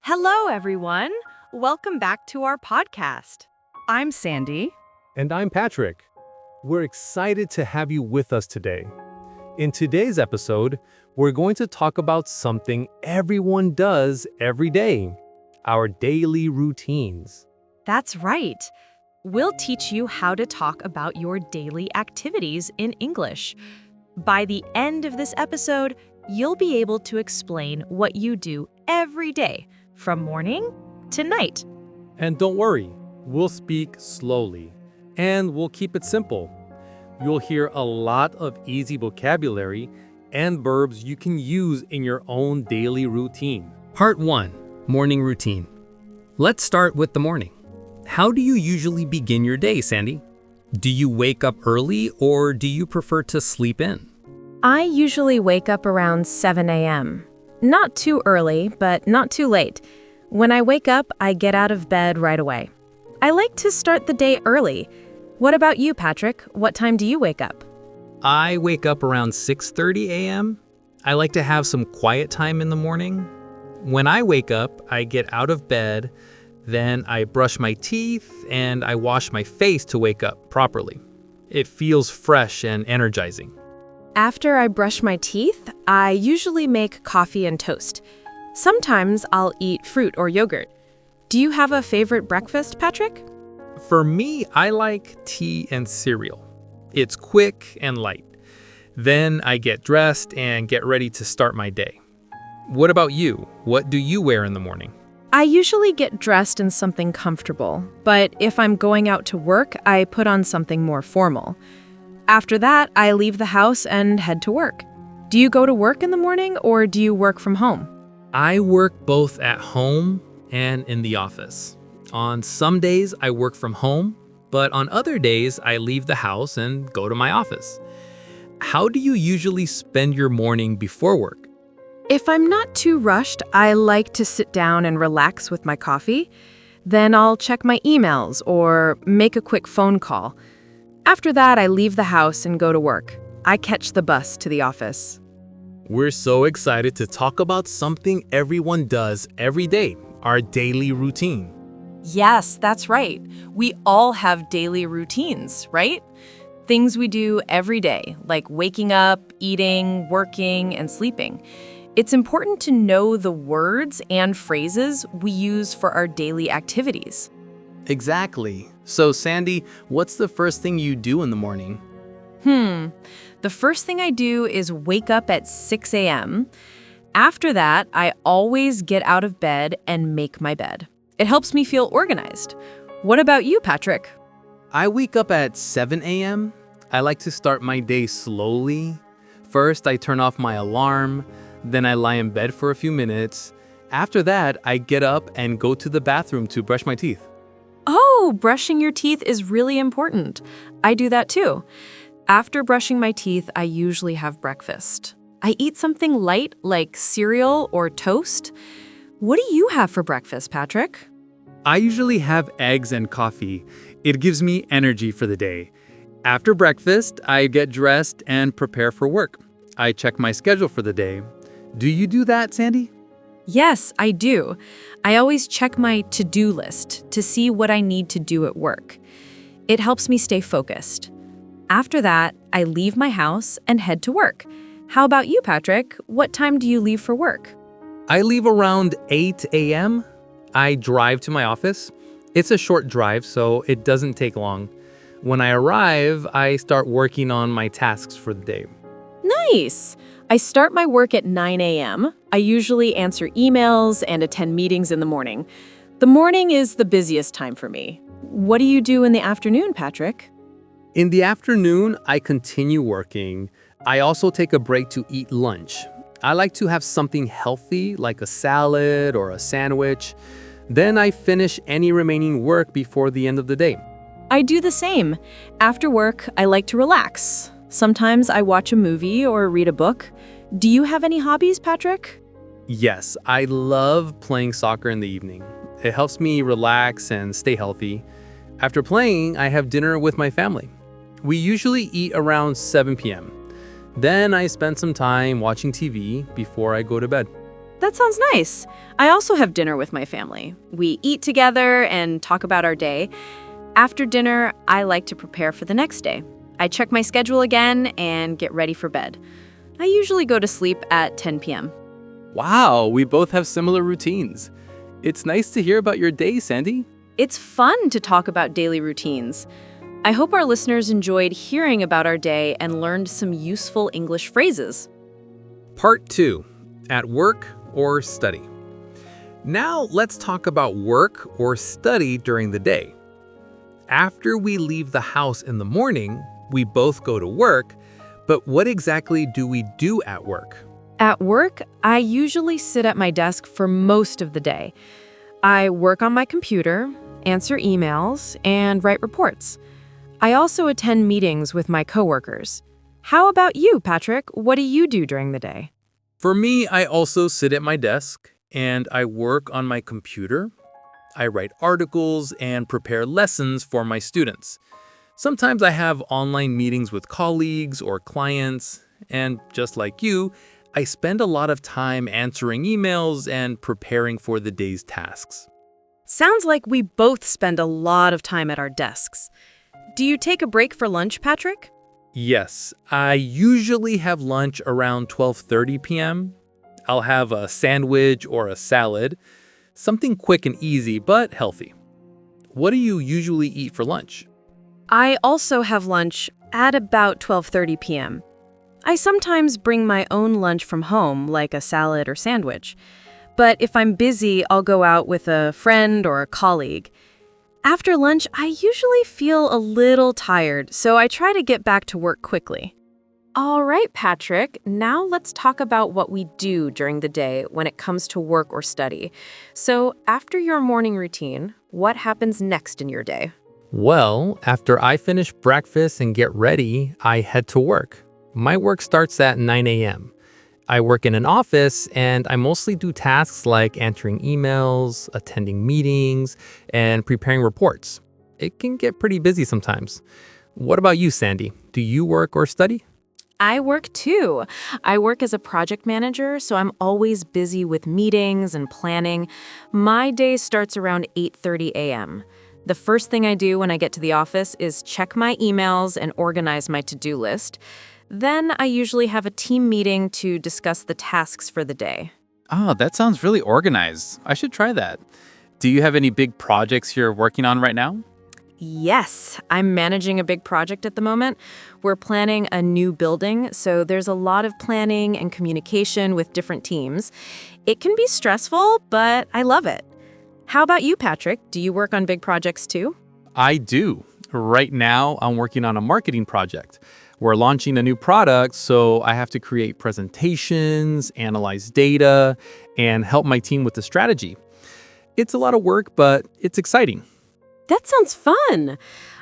Hello, everyone. Welcome back to our podcast. I'm Sandy. And I'm Patrick. We're excited to have you with us today. In today's episode, we're going to talk about something everyone does every day, our daily routines. That's right. We'll teach you how to talk about your daily activities in English. By the end of this episode, you'll be able to explain what you do every day, from morning to night. And don't worry, we'll speak slowly, and we'll keep it simple. You'll hear a lot of easy vocabulary and verbs you can use in your own daily routine. Part 1. Morning Routine. Let's start with the morning. How do you usually begin your day, Sandy? Do you wake up early or do you prefer to sleep in? I usually wake up around 7 a.m. Not too early, but not too late. When I wake up, I get out of bed right away. I like to start the day early. What about you, Patrick? What time do you wake up? I wake up around 6:30 a.m. I like to have some quiet time in the morning. When I wake up, I get out of bed, then I brush my teeth and I wash my face to wake up properly. It feels fresh and energizing. After I brush my teeth, I usually make coffee and toast. Sometimes I'll eat fruit or yogurt. Do you have a favorite breakfast, Patrick? For me, I like tea and cereal. It's quick and light. Then I get dressed and get ready to start my day. What about you? What do you wear in the morning? I usually get dressed in something comfortable, but if I'm going out to work, I put on something more formal. After that, I leave the house and head to work. Do you go to work in the morning or do you work from home? I work both at home and in the office. On some days, I work from home, but on other days, I leave the house and go to my office. How do you usually spend your morning before work? If I'm not too rushed, I like to sit down and relax with my coffee. Then I'll check my emails or make a quick phone call. After that, I leave the house and go to work. I catch the bus to the office. We're so excited to talk about something everyone does every day, our daily routine. Yes, that's right. We all have daily routines, right? Things we do every day, like waking up, eating, working, and sleeping. It's important to know the words and phrases we use for our daily activities. Exactly. So, Sandy, what's the first thing you do in the morning? The first thing I do is wake up at 6 a.m. After that, I always get out of bed and make my bed. It helps me feel organized. What about you, Patrick? I wake up at 7 a.m. I like to start my day slowly. First, I turn off my alarm. Then I lie in bed for a few minutes. After that, I get up and go to the bathroom to brush my teeth. Oh, brushing your teeth is really important. I do that too. After brushing my teeth, I usually have breakfast. I eat something light like cereal or toast. What do you have for breakfast, Patrick? I usually have eggs and coffee. It gives me energy for the day. After breakfast, I get dressed and prepare for work. I check my schedule for the day. Do you do that, Sandy? Yes, I do. I always check my to-do list to see what I need to do at work. It helps me stay focused. After that, I leave my house and head to work. How about you, Patrick? What time do you leave for work? I leave around 8 a.m. I drive to my office. It's a short drive, so it doesn't take long. When I arrive, I start working on my tasks for the day. Nice! I start my work at 9 a.m. I usually answer emails and attend meetings in the morning. The morning is the busiest time for me. What do you do in the afternoon, Patrick? In the afternoon, I continue working. I also take a break to eat lunch. I like to have something healthy, like a salad or a sandwich. Then I finish any remaining work before the end of the day. I do the same. After work, I like to relax. Sometimes I watch a movie or read a book. Do you have any hobbies, Patrick? Yes, I love playing soccer in the evening. It helps me relax and stay healthy. After playing, I have dinner with my family. We usually eat around 7 p.m. Then I spend some time watching TV before I go to bed. That sounds nice. I also have dinner with my family. We eat together and talk about our day. After dinner, I like to prepare for the next day. I check my schedule again and get ready for bed. I usually go to sleep at 10 p.m. Wow, we both have similar routines. It's nice to hear about your day, Sandy. It's fun to talk about daily routines. I hope our listeners enjoyed hearing about our day and learned some useful English phrases. Part 2, at work or study. Now let's talk about work or study during the day. After we leave the house in the morning, we both go to work, but what exactly do we do at work? At work, I usually sit at my desk for most of the day. I work on my computer, answer emails, and write reports. I also attend meetings with my coworkers. How about you, Patrick? What do you do during the day? For me, I also sit at my desk and I work on my computer. I write articles and prepare lessons for my students. Sometimes I have online meetings with colleagues or clients, and just like you, I spend a lot of time answering emails and preparing for the day's tasks. Sounds like we both spend a lot of time at our desks. Do you take a break for lunch, Patrick? Yes, I usually have lunch around 12:30 p.m. I'll have a sandwich or a salad, something quick and easy but healthy. What do you usually eat for lunch? I also have lunch at about 12:30 p.m. I sometimes bring my own lunch from home, like a salad or sandwich. But if I'm busy, I'll go out with a friend or a colleague. After lunch, I usually feel a little tired, so I try to get back to work quickly. All right, Patrick, now let's talk about what we do during the day when it comes to work or study. So after your morning routine, what happens next in your day? Well, after I finish breakfast and get ready, I head to work. My work starts at 9 a.m. I work in an office and I mostly do tasks like answering emails, attending meetings, and preparing reports. It can get pretty busy sometimes. What about you, Sandy? Do you work or study? I work too. I work as a project manager, so I'm always busy with meetings and planning. My day starts around 8:30 a.m. The first thing I do when I get to the office is check my emails and organize my to-do list. Then I usually have a team meeting to discuss the tasks for the day. Oh, that sounds really organized. I should try that. Do you have any big projects you're working on right now? Yes, I'm managing a big project at the moment. We're planning a new building, so there's a lot of planning and communication with different teams. It can be stressful, but I love it. How about you, Patrick? Do you work on big projects too? I do. Right now, I'm working on a marketing project. We're launching a new product, so I have to create presentations, analyze data, and help my team with the strategy. It's a lot of work, but it's exciting. That sounds fun.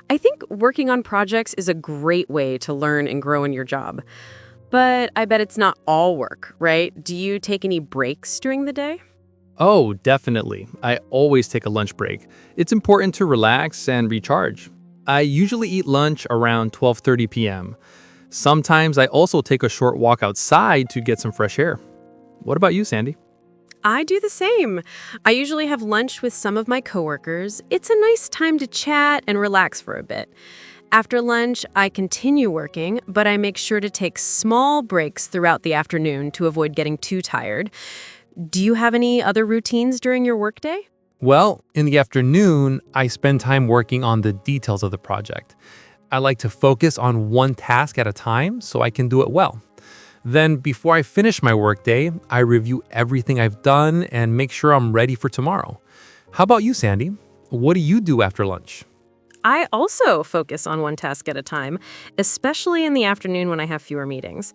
I think working on projects is a great way to learn and grow in your job. But I bet it's not all work, right? Do you take any breaks during the day? Oh, definitely. I always take a lunch break. It's important to relax and recharge. I usually eat lunch around 12:30 p.m. Sometimes I also take a short walk outside to get some fresh air. What about you, Sandy? I do the same. I usually have lunch with some of my coworkers. It's a nice time to chat and relax for a bit. After lunch, I continue working, but I make sure to take small breaks throughout the afternoon to avoid getting too tired. Do you have any other routines during your workday? Well, in the afternoon, I spend time working on the details of the project. I like to focus on one task at a time so I can do it well. Then, before I finish my workday, I review everything I've done and make sure I'm ready for tomorrow. How about you, Sandy? What do you do after lunch? I also focus on one task at a time, especially in the afternoon when I have fewer meetings.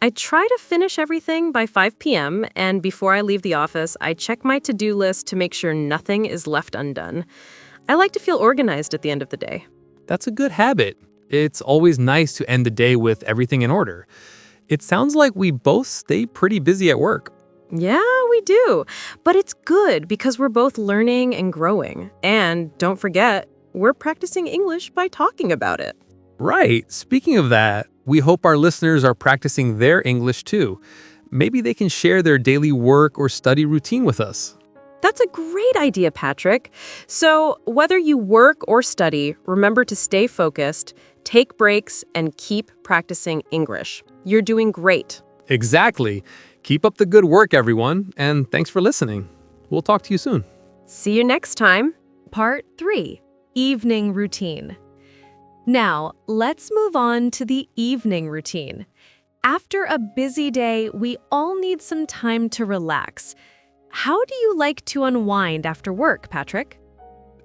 I try to finish everything by 5 p.m., and before I leave the office, I check my to-do list to make sure nothing is left undone. I like to feel organized at the end of the day. That's a good habit. It's always nice to end the day with everything in order. It sounds like we both stay pretty busy at work. Yeah, we do. But it's good because we're both learning and growing. And don't forget, we're practicing English by talking about it. Right. Speaking of that, we hope our listeners are practicing their English too. Maybe they can share their daily work or study routine with us. That's a great idea, Patrick. So, whether you work or study, remember to stay focused, take breaks, and keep practicing English. You're doing great. Exactly. Keep up the good work, everyone, and thanks for listening. We'll talk to you soon. See you next time. Part 3. Evening Routine. Now, let's move on to the evening routine. After a busy day, we all need some time to relax. How do you like to unwind after work, Patrick?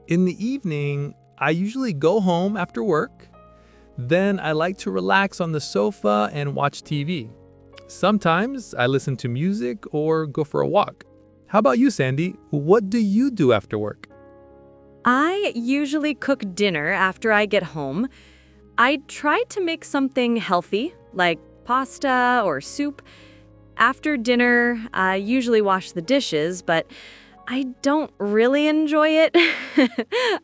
In the evening, I usually go home after work. Then I like to relax on the sofa and watch TV. Sometimes I listen to music or go for a walk. How about you, Sandy? What do you do after work? I usually cook dinner after I get home. I try to make something healthy, like pasta or soup. After dinner, I usually wash the dishes, but I don't really enjoy it.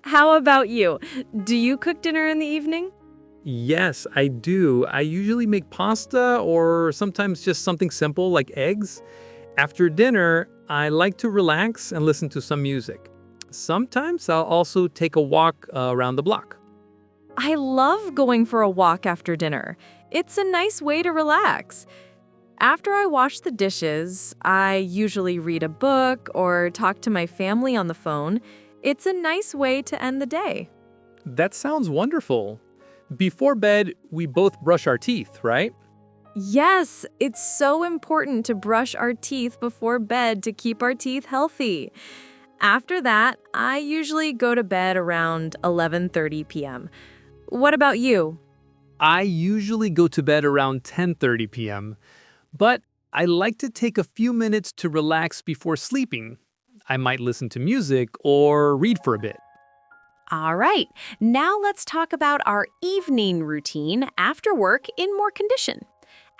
How about you? Do you cook dinner in the evening? Yes, I do. I usually make pasta or sometimes just something simple like eggs. After dinner, I like to relax and listen to some music. Sometimes I'll also take a walk around the block. I love going for a walk after dinner. It's a nice way to relax. After I wash the dishes, I usually read a book or talk to my family on the phone. It's a nice way to end the day. That sounds wonderful. Before bed, we both brush our teeth, right? Yes, it's so important to brush our teeth before bed to keep our teeth healthy. After that, I usually go to bed around 11:30 p.m. What about you? I usually go to bed around 10:30 p.m., but I like to take a few minutes to relax before sleeping. I might listen to music or read for a bit. All right, now let's talk about our evening routine after work in more condition.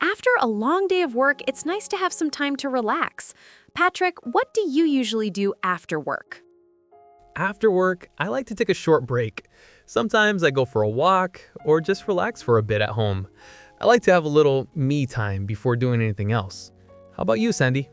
After a long day of work, it's nice to have some time to relax. Patrick, what do you usually do after work? After work, I like to take a short break. Sometimes I go for a walk or just relax for a bit at home. I like to have a little me time before doing anything else. How about you, Sandy?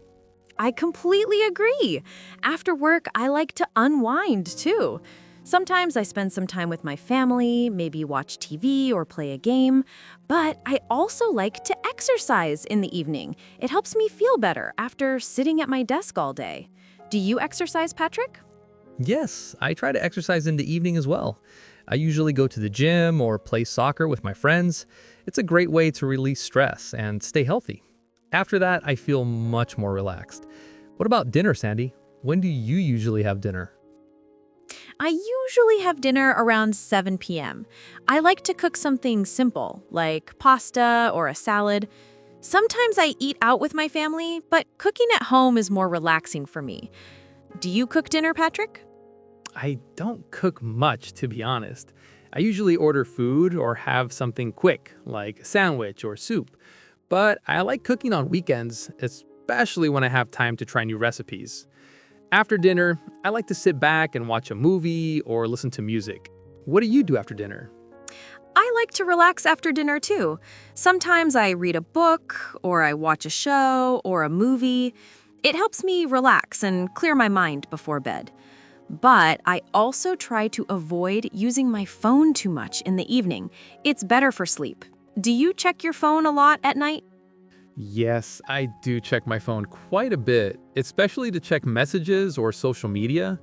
I completely agree. After work, I like to unwind too. Sometimes I spend some time with my family, maybe watch TV or play a game, but I also like to exercise in the evening. It helps me feel better after sitting at my desk all day. Do you exercise, Patrick? Yes, I try to exercise in the evening as well. I usually go to the gym or play soccer with my friends. It's a great way to release stress and stay healthy. After that, I feel much more relaxed. What about dinner, Sandy? When do you usually have dinner? I usually have dinner around 7 p.m. I like to cook something simple, like pasta or a salad. Sometimes I eat out with my family, but cooking at home is more relaxing for me. Do you cook dinner, Patrick? I don't cook much, to be honest. I usually order food or have something quick, like a sandwich or soup. But I like cooking on weekends, especially when I have time to try new recipes. After dinner, I like to sit back and watch a movie or listen to music. What do you do after dinner? I like to relax after dinner too. Sometimes I read a book, or I watch a show or a movie. It helps me relax and clear my mind before bed. But I also try to avoid using my phone too much in the evening. It's better for sleep. Do you check your phone a lot at night? Yes, I do check my phone quite a bit, especially to check messages or social media,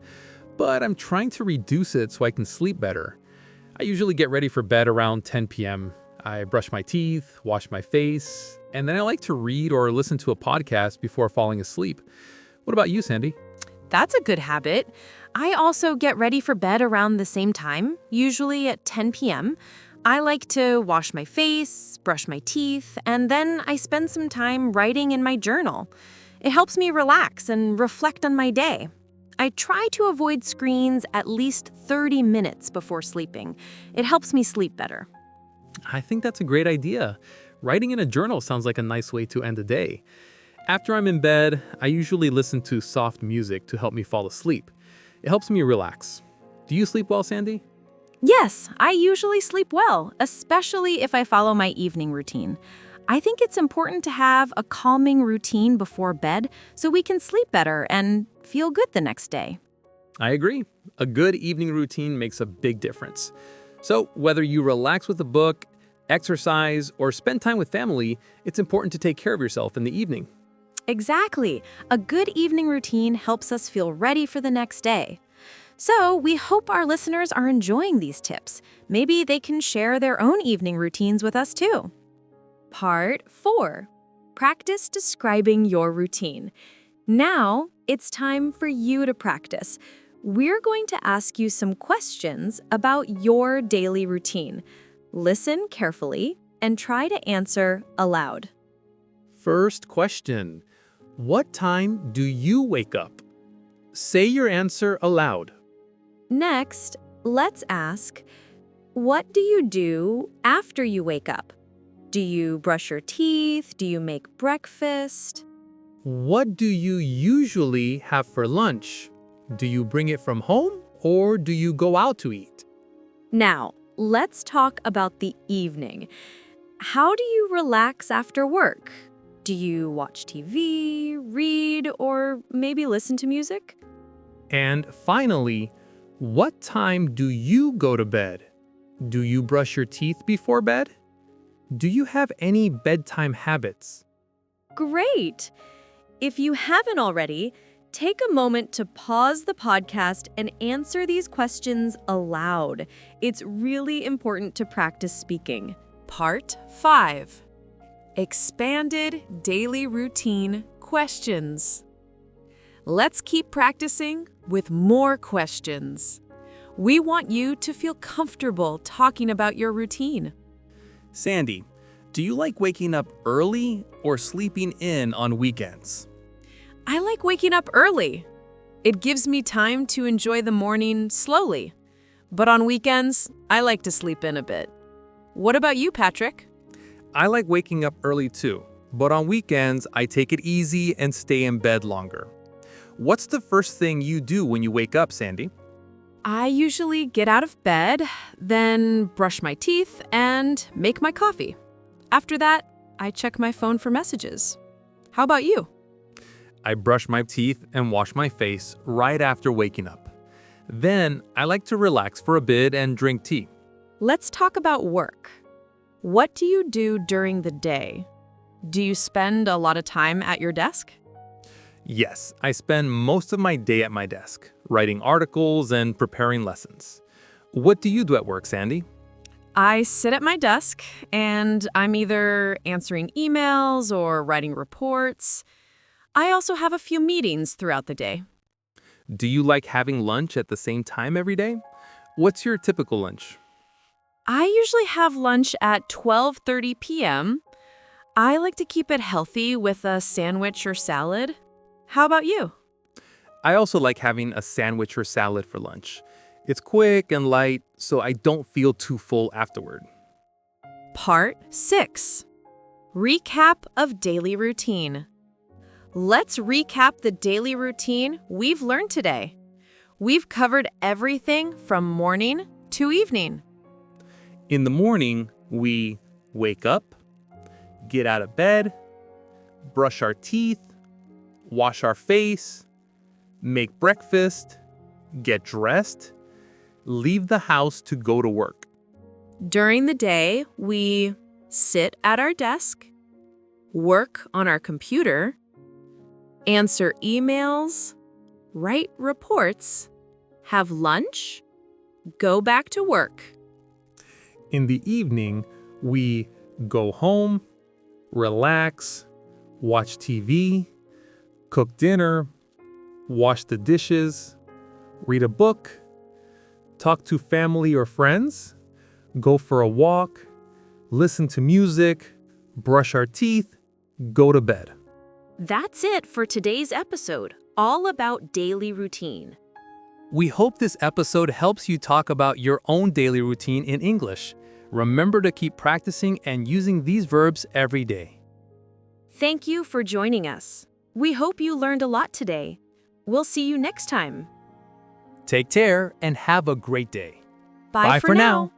but I'm trying to reduce it so I can sleep better. I usually get ready for bed around 10 p.m. I brush my teeth, wash my face, and then I like to read or listen to a podcast before falling asleep. What about you, Sandy? That's a good habit. I also get ready for bed around the same time, usually at 10 p.m. I like to wash my face, brush my teeth, and then I spend some time writing in my journal. It helps me relax and reflect on my day. I try to avoid screens at least 30 minutes before sleeping. It helps me sleep better. I think that's a great idea. Writing in a journal sounds like a nice way to end the day. After I'm in bed, I usually listen to soft music to help me fall asleep. It helps me relax. Do you sleep well, Sandy? Yes, I usually sleep well, especially if I follow my evening routine. I think it's important to have a calming routine before bed so we can sleep better and feel good the next day. I agree. A good evening routine makes a big difference. So, whether you relax with a book, exercise, or spend time with family, it's important to take care of yourself in the evening. Exactly. A good evening routine helps us feel ready for the next day. So, we hope our listeners are enjoying these tips. Maybe they can share their own evening routines with us too. Part 4. Practice describing your routine. Now, it's time for you to practice. We're going to ask you some questions about your daily routine. Listen carefully and try to answer aloud. First question. What time do you wake up? Say your answer aloud. Next, let's ask, what do you do after you wake up? Do you brush your teeth? Do you make breakfast? What do you usually have for lunch? Do you bring it from home or do you go out to eat? Now, let's talk about the evening. How do you relax after work? Do you watch TV, read, or maybe listen to music? And finally, what time do you go to bed? Do you brush your teeth before bed? Do you have any bedtime habits? Great! If you haven't already, take a moment to pause the podcast and answer these questions aloud. It's really important to practice speaking. Part 5. Expanded Daily Routine Questions. Let's keep practicing with more questions. We want you to feel comfortable talking about your routine. Sandy, do you like waking up early or sleeping in on weekends? I like waking up early. It gives me time to enjoy the morning slowly. But on weekends, I like to sleep in a bit. What about you, Patrick? I like waking up early too, but on weekends, I take it easy and stay in bed longer. What's the first thing you do when you wake up, Sandy? I usually get out of bed, then brush my teeth and make my coffee. After that, I check my phone for messages. How about you? I brush my teeth and wash my face right after waking up. Then, I like to relax for a bit and drink tea. Let's talk about work. What do you do during the day? Do you spend a lot of time at your desk? Yes, I spend most of my day at my desk, writing articles and preparing lessons. What do you do at work, Sandy? I sit at my desk and I'm either answering emails or writing reports. I also have a few meetings throughout the day. Do you like having lunch at the same time every day? What's your typical lunch? I usually have lunch at 12:30 p.m. I like to keep it healthy with a sandwich or salad. How about you? I also like having a sandwich or salad for lunch. It's quick and light, so I don't feel too full afterward. Part 6. Recap of daily routine. Let's recap the daily routine we've learned today. We've covered everything from morning to evening. In the morning, we wake up, get out of bed, brush our teeth, wash our face, make breakfast, get dressed, leave the house to go to work. During the day, we sit at our desk, work on our computer, answer emails, write reports, have lunch, go back to work. In the evening, we go home, relax, watch TV, cook dinner, wash the dishes, read a book, talk to family or friends, go for a walk, listen to music, brush our teeth, go to bed. That's it for today's episode, all about daily routine. We hope this episode helps you talk about your own daily routine in English. Remember to keep practicing and using these verbs every day. Thank you for joining us. We hope you learned a lot today. We'll see you next time. Take care and have a great day. Bye for now.